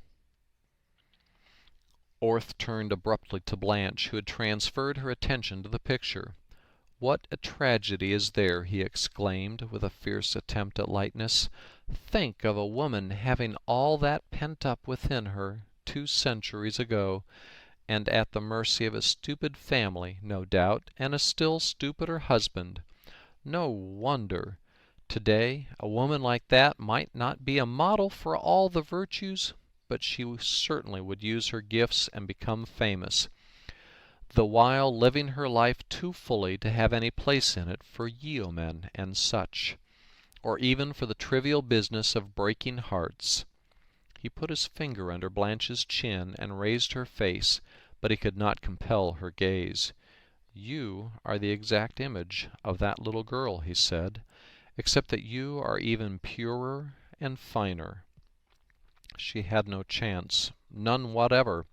Orth turned abruptly to Blanche, who had transferred her attention to the picture. "What a tragedy is there!" he exclaimed, with a fierce attempt at lightness. "Think of a woman having all that pent up within her 2 centuries ago, and at the mercy of a stupid family, no doubt, and a still stupider husband. No wonder. Today a woman like that might not be a model for all the virtues, but she certainly would use her gifts and become famous, the while living her life too fully to have any place in it for yeomen and such, or even for the trivial business of breaking hearts." He put his finger under Blanche's chin and raised her face, but he could not compel her gaze. "You are the exact image of that little girl," he said, "except that you are even purer and finer." She had no chance, none whatever.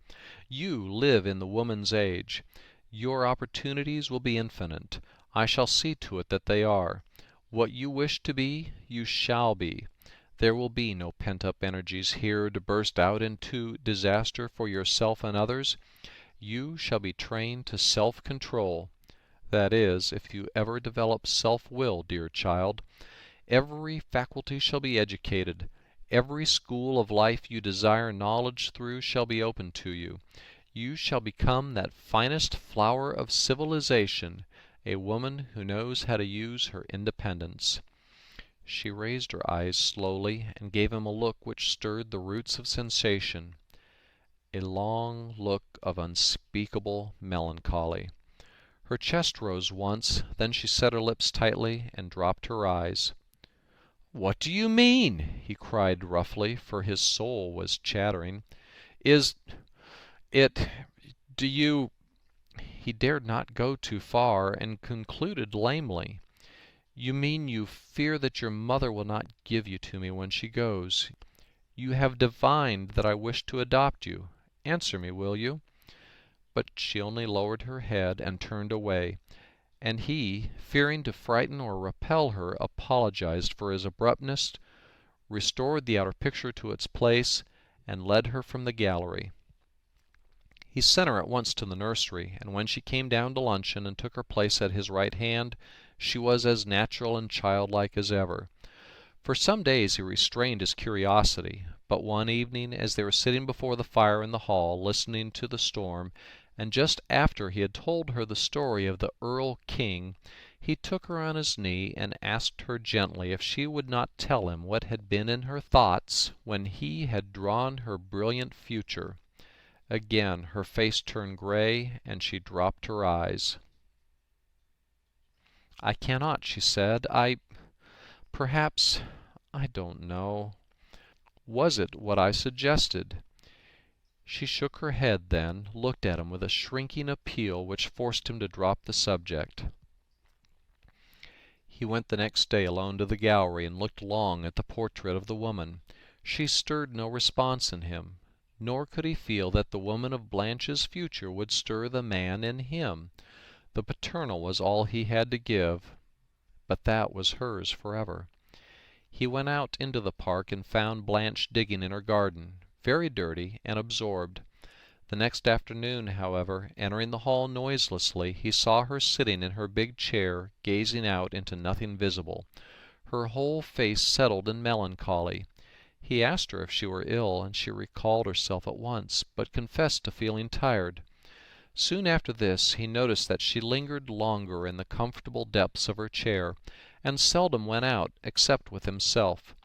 You live in the woman's age. Your opportunities will be infinite. I shall see to it that they are. What you wish to be, you shall be. There will be no pent-up energies here to burst out into disaster for yourself and others. You shall be trained to self-control. That is, if you ever develop self-will, dear child. Every faculty shall be educated. Every school of life you desire knowledge through shall be open to you. You shall become that finest flower of civilization, a woman who knows how to use her independence. She raised her eyes slowly and gave him a look which stirred the roots of sensation, a long look of unspeakable melancholy. Her chest rose once, then she set her lips tightly and dropped her eyes. "What do you mean?" he cried roughly, for his soul was chattering. "Is it... do you—" He dared not go too far, and concluded lamely. "You mean you fear that your mother will not give you to me when she goes. You have divined that I wish to adopt you. Answer me, will you?" But she only lowered her head and turned away, and he, fearing to frighten or repel her, apologized for his abruptness, restored the outer picture to its place, and led her from the gallery. He sent her at once to the nursery, and when she came down to luncheon and took her place at his right hand, she was as natural and childlike as ever. For some days he restrained his curiosity, but one evening, as they were sitting before the fire in the hall, listening to the storm, and just after he had told her the story of the Earl King, he took her on his knee and asked her gently if she would not tell him what had been in her thoughts when he had drawn her brilliant future. Again her face turned gray, and she dropped her eyes. "I cannot," she said. Perhaps, I don't know. Was it what I suggested?" She shook her head, then looked at him with a shrinking appeal which forced him to drop the subject. He went the next day alone to the gallery and looked long at the portrait of the woman. She stirred no response in him, nor could he feel that the woman of Blanche's future would stir the man in him. The paternal was all he had to give, but that was hers forever. He went out into the park and found Blanche digging in her garden, very dirty and absorbed. The next afternoon, however, entering the hall noiselessly, he saw her sitting in her big chair, gazing out into nothing visible, her whole face settled in melancholy. He asked her if she were ill, and she recalled herself at once, but confessed to feeling tired. Soon after this he noticed that she lingered longer in the comfortable depths of her chair, and seldom went out, except with himself.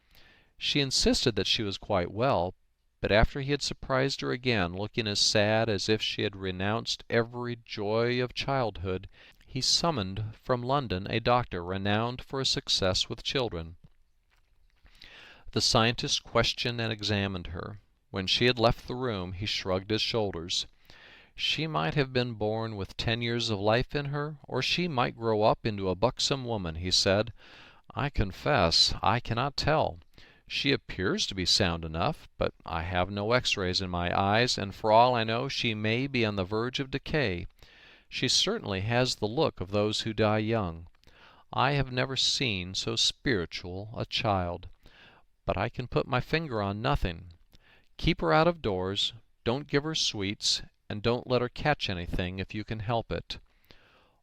She insisted that she was quite well, but after he had surprised her again, looking as sad as if she had renounced every joy of childhood, he summoned from London a doctor renowned for his success with children. The scientist questioned and examined her. When she had left the room, he shrugged his shoulders. She might have been born with 10 years of life in her, or she might grow up into a buxom woman, he said. I confess I cannot tell. She appears to be sound enough, but I have no X-rays in my eyes, and for all I know she may be on the verge of decay. She certainly has the look of those who die young. I have never seen so spiritual a child. But I can put my finger on nothing. Keep her out of doors, don't give her sweets, and don't let her catch anything if you can help it.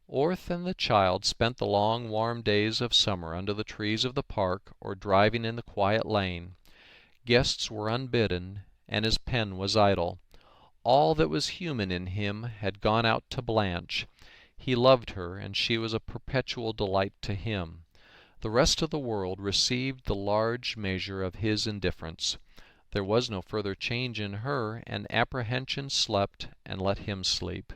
Orth and the child spent the long warm days of summer under the trees of the park or driving in the quiet lane. Guests were unbidden, and his pen was idle. All that was human in him had gone out to Blanche. He loved her, and she was a perpetual delight to him. The rest of the world received the large measure of his indifference. There was no further change in her, and apprehension slept and let him sleep.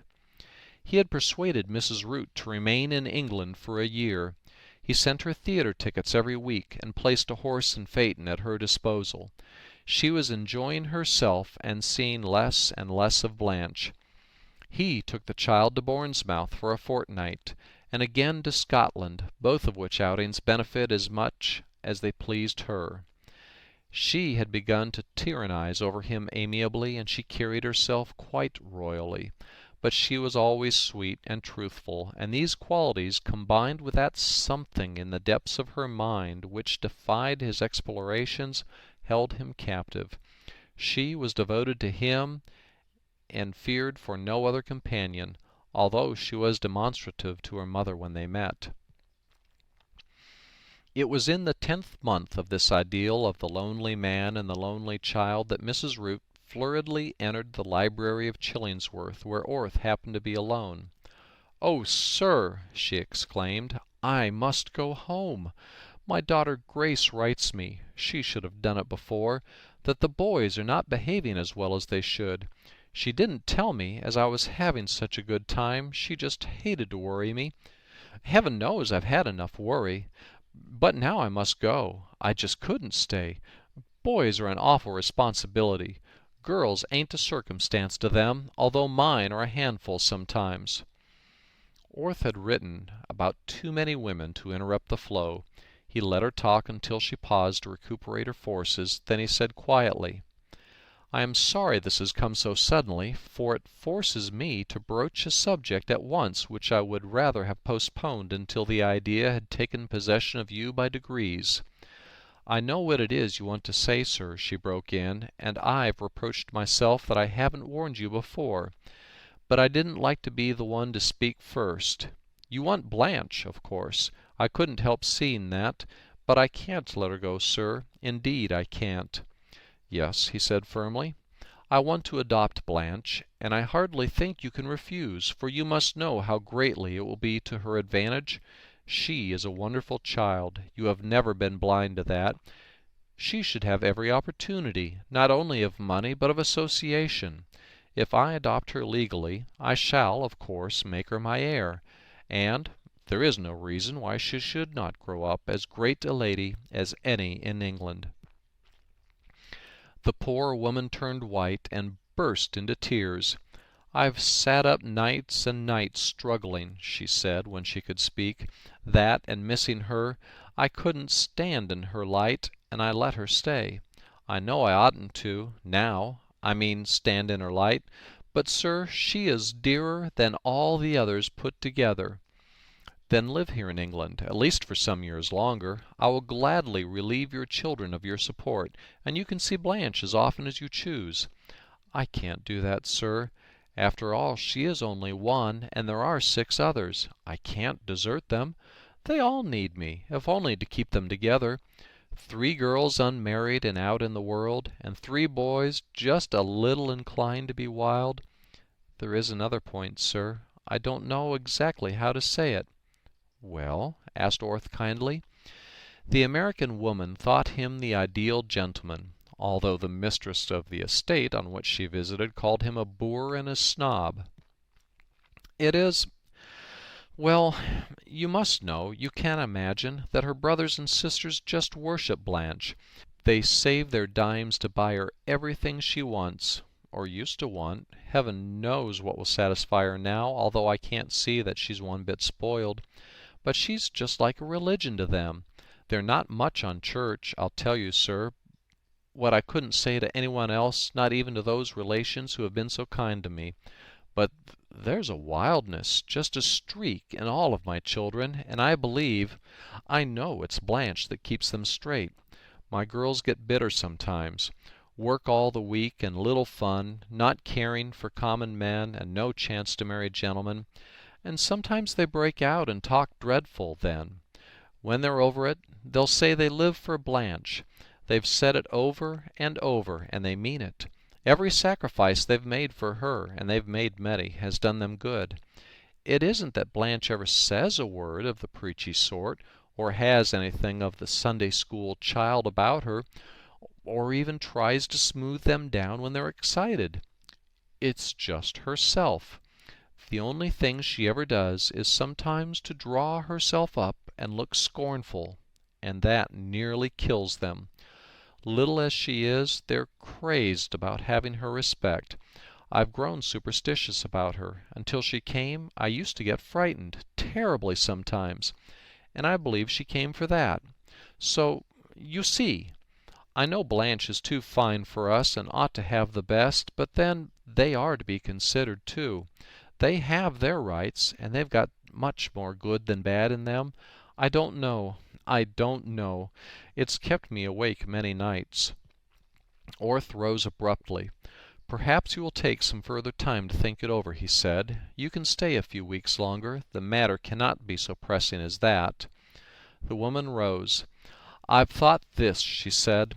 He had persuaded Mrs. Root to remain in England for a year. He sent her theatre tickets every week, and placed a horse and phaeton at her disposal. She was enjoying herself and seeing less and less of Blanche. He took the child to Bournemouth for a fortnight, and again to Scotland, both of which outings benefited as much as they pleased her. She had begun to tyrannize over him amiably, and she carried herself quite royally. But she was always sweet and truthful, and these qualities, combined with that something in the depths of her mind which defied his explorations, held him captive. She was devoted to him and feared for no other companion, although she was demonstrative to her mother when they met. It was in the 10th month of this idyll of the lonely man and the lonely child that Mrs. Root flurriedly entered the library of Chillingsworth, where Orth happened to be alone. "Oh, sir," she exclaimed, "I must go home. My daughter Grace writes me (she should have done it before) that the boys are not behaving as well as they should. She didn't tell me, as I was having such a good time. She just hated to worry me. Heaven knows I've had enough worry. But now I must go. I just couldn't stay. Boys are an awful responsibility. Girls ain't a circumstance to them, although mine are a handful sometimes." Orth had written about too many women to interrupt the flow. He let her talk until she paused to recuperate her forces. Then he said quietly, "I am sorry this has come so suddenly, for it forces me to broach a subject at once which I would rather have postponed until the idea had taken possession of you by degrees." "I know what it is you want to say, sir," she broke in, "and I've reproached myself that I haven't warned you before. But I didn't like to be the one to speak first. You want Blanche, of course. I couldn't help seeing that. But I can't let her go, sir. Indeed I can't." "Yes," he said firmly, "I want to adopt Blanche, and I hardly think you can refuse, for you must know how greatly it will be to her advantage. She is a wonderful child. You have never been blind to that. She should have every opportunity, not only of money, but of association. If I adopt her legally, I shall, of course, make her my heir, and there is no reason why she should not grow up as great a lady as any in England." The poor woman turned white and burst into tears. "I've sat up nights and nights struggling," she said, when she could speak. "That and missing her. I couldn't stand in her light, and I let her stay. I know I oughtn't to, now, I mean stand in her light. But, sir, she is dearer than all the others put together." "Then live here in England, at least for some years longer. I will gladly relieve your children of your support, and you can see Blanche as often as you choose." "I can't do that, sir. After all, she is only one, and there are 6 others. I can't desert them. They all need me, if only to keep them together. 3 girls unmarried and out in the world, and 3 boys just a little inclined to be wild. There is another point, sir. I don't know exactly how to say it." "Well?" asked Orth kindly. The American woman thought him the ideal gentleman, although the mistress of the estate on which she visited called him a boor and a snob. "It is, well, you must know, you can't imagine, that her brothers and sisters just worship Blanche. They save their dimes to buy her everything she wants, or used to want. Heaven knows what will satisfy her now, although I can't see that she's one bit spoiled. But she's just like a religion to them. They're not much on church, I'll tell you, sir, what I couldn't say to anyone else, not even to those relations who have been so kind to me. But there's a wildness, just a streak, in all of my children, and I know it's Blanche that keeps them straight. My girls get bitter sometimes. Work all the week and little fun, not caring for common men, and no chance to marry gentlemen. And sometimes they break out and talk dreadful then. When they're over it, they'll say they live for Blanche. They've said it over and over, and they mean it. Every sacrifice they've made for her, and they've made many, has done them good. It isn't that Blanche ever says a word of the preachy sort, or has anything of the Sunday school child about her, or even tries to smooth them down when they're excited. It's just herself. The only thing she ever does is sometimes to draw herself up and look scornful, and that nearly kills them. Little as she is, they're crazed about having her respect. I've grown superstitious about her. Until she came, I used to get frightened, terribly sometimes, and I believe she came for that. So, you see, I know Blanche is too fine for us and ought to have the best, but then they are to be considered too. They have their rights, and they've got much more good than bad in them. I don't know. I don't know. It's kept me awake many nights." Orth rose abruptly. "Perhaps you will take some further time to think it over," he said. "You can stay a few weeks longer. The matter cannot be so pressing as that." The woman rose. "I've thought this," she said.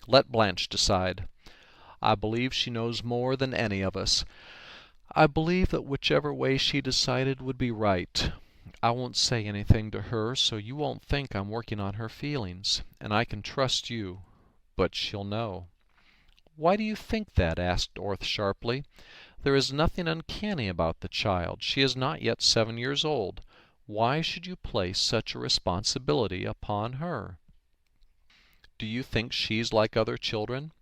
"Let Blanche decide. I believe she knows more than any of us. I believe that whichever way she decided would be right. I won't say anything to her, so you won't think I'm working on her feelings, and I can trust you. But she'll know." "Why do you think that?" asked Orth sharply. "There is nothing uncanny about the child. She is not yet 7 years old. Why should you place such a responsibility upon her?" "Do you think she's like other children?"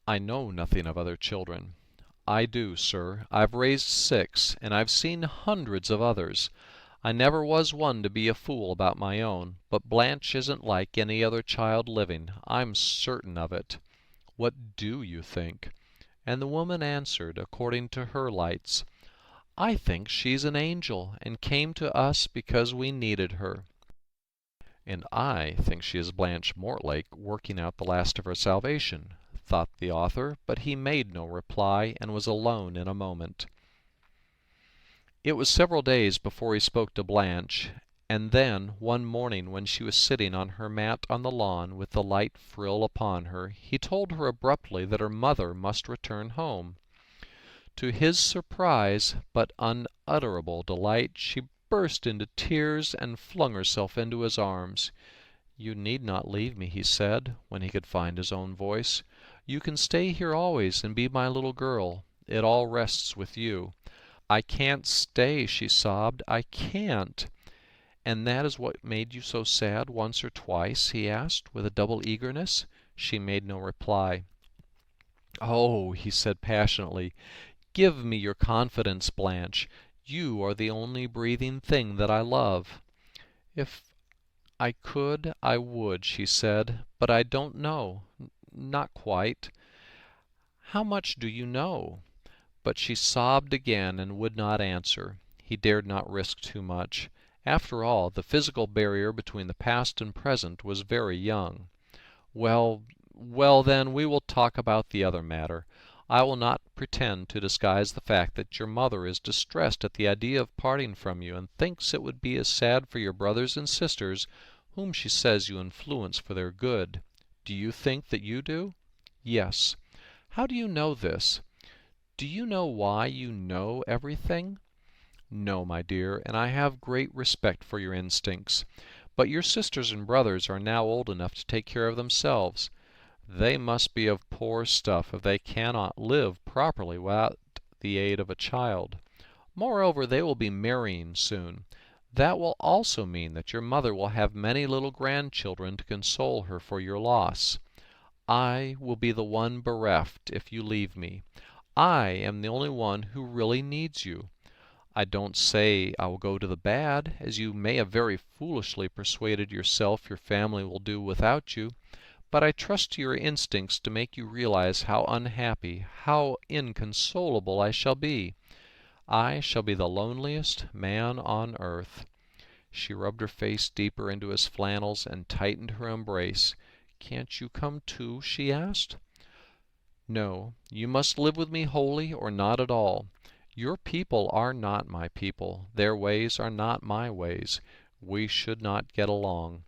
"I know nothing of other children." "I do, sir. I've raised 6, and I've seen hundreds of others. I never was one to be a fool about my own, but Blanche isn't like any other child living. I'm certain of it." "What do you think?" And the woman answered, according to her lights, "I think she's an angel, and came to us because we needed her." "And I think she is Blanche Mortlake working out the last of her salvation," thought the author, but he made no reply, and was alone in a moment. It was several days before he spoke to Blanche, and then, one morning when she was sitting on her mat on the lawn with the light frill upon her, he told her abruptly that her mother must return home. To his surprise, but unutterable delight, she burst into tears and flung herself into his arms. "You need not leave me," he said, when he could find his own voice. "You can stay here always and be my little girl. It all rests with you." "I can't stay," she sobbed. "I can't." "And that is what made you so sad once or twice?" he asked, with a double eagerness. She made no reply. "Oh," he said passionately, "give me your confidence, Blanche. You are the only breathing thing that I love." "If I could, I would," she said, "but I don't know. Not quite." "How much do you know?" But she sobbed again and would not answer. He dared not risk too much. After all, the physical barrier between the past and present was very young. "Well, well, then, we will talk about the other matter. I will not pretend to disguise the fact that your mother is distressed at the idea of parting from you, and thinks it would be as sad for your brothers and sisters, whom she says you influence for their good. Do you think that you do?" "Yes." "How do you know this? Do you know why you know everything?" "No, my dear, and I have great respect for your instincts. But your sisters and brothers are now old enough to take care of themselves. They must be of poor stuff if they cannot live properly without the aid of a child. Moreover, they will be marrying soon. That will also mean that your mother will have many little grandchildren to console her for your loss. I will be the one bereft if you leave me. I am the only one who really needs you. I don't say I will go to the bad, as you may have very foolishly persuaded yourself your family will do without you, but I trust to your instincts to make you realize how unhappy, how inconsolable I shall be. I shall be the loneliest man on earth." She rubbed her face deeper into his flannels and tightened her embrace. "Can't you come too?" she asked. "No, you must live with me wholly or not at all. Your people are not my people. Their ways are not my ways. We should not get along.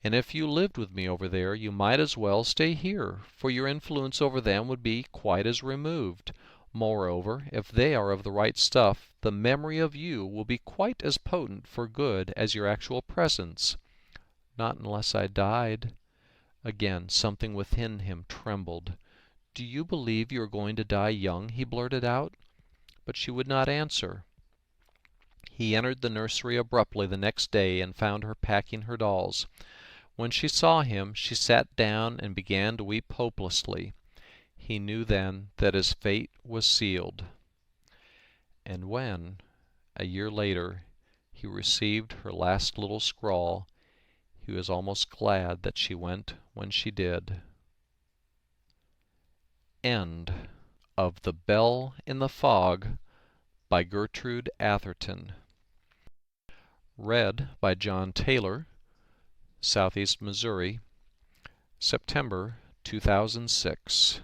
And if you lived with me over there, you might as well stay here, for your influence over them would be quite as removed. Moreover, if they are of the right stuff, the memory of you will be quite as potent for good as your actual presence." "Not unless I died." Again something within him trembled. "Do you believe you are going to die young?" he blurted out. But she would not answer. He entered the nursery abruptly the next day and found her packing her dolls. When she saw him, she sat down and began to weep hopelessly. He knew then that his fate was sealed. And when, a year later, he received her last little scrawl, he was almost glad that she went when she did. End of The Bell in the Fog by Gertrude Atherton. Read by John Taylor, Southeast Missouri, September 2006.